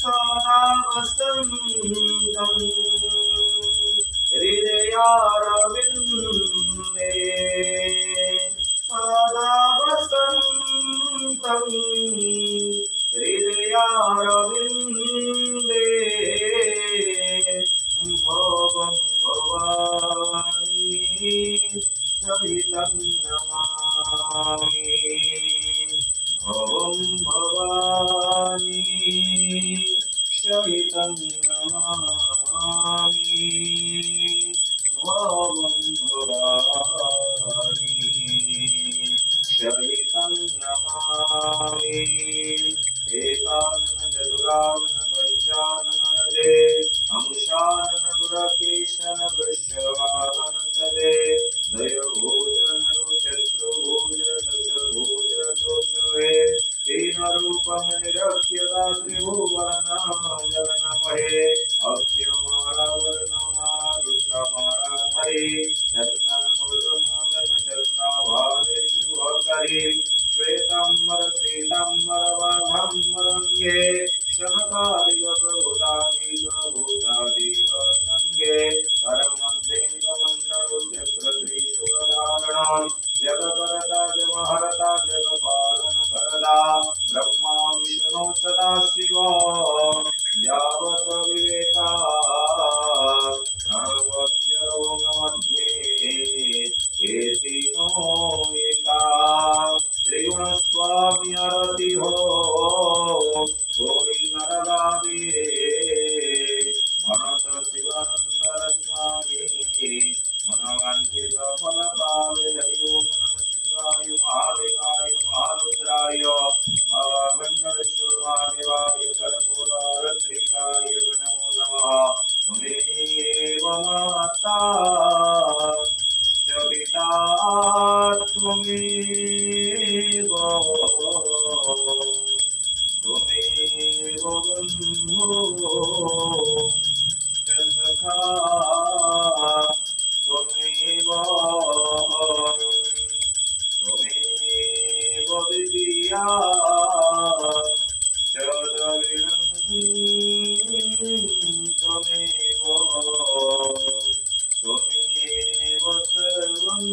सदा वसन्तं हृदयारविन्दे सदा वसन्तं हृदयारविन्दे भवं भवानी सहितं नमामि भवं भवानी सहितं नमामि भवं भवानी सहितं नमामि एकानन चतुरानन पंचानन दे अंशानन गुरकेशन वृषवाहन सदे दय भोजन चतुर्भुज दशभुज तोषे तीन रूपं निरक्ष्यता त्रिभुवनं जगन्महे अक्षयमाला वर्णमारुण्डमाला धरे चन्दन मृगमदन चन्नाभालेषु अकरी श्वेतांबर श्वेतांबर वाघांबरंगे शनकादिक प्रभुतादिक भूतादिक संगे करमध्ये कमंडलो चक्र त्रिशूलधारणं जगकर्ता जगहर्ता जगपालन करदा ब्रह्मा विष्णु सदा शिव यावत विवेका प्रणवक्षरो मध्ये एतिनो एका त्रिगुण स्वामी आरती हो कोई नरगावे भणत शिवानंद स्वामी मनवांचित फल पावे हरि ओम नमः शिवाय महादेवाय महारुद्राय महागणेश्वराय कर्पूरारत्रिकाय नमो नमः त्वमेव माता च पिता त्वमेव बन्धो च सखा त्वमेव विद्या च द्रविणं त्वमेव सर्वं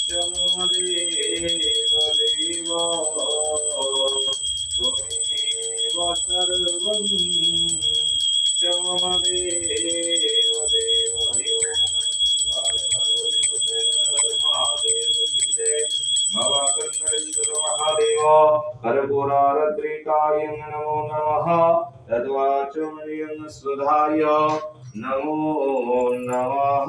च मम देव देव त्वमेव सर्वं च मम देव देव हरि ओम नमः शिवाय पार्वती महादेव की जय भवकन्नेश्वर महादेव कर्पूरारत्रिकाय नमो नमः तद्वाचमनियं सुधाय नमो नमः।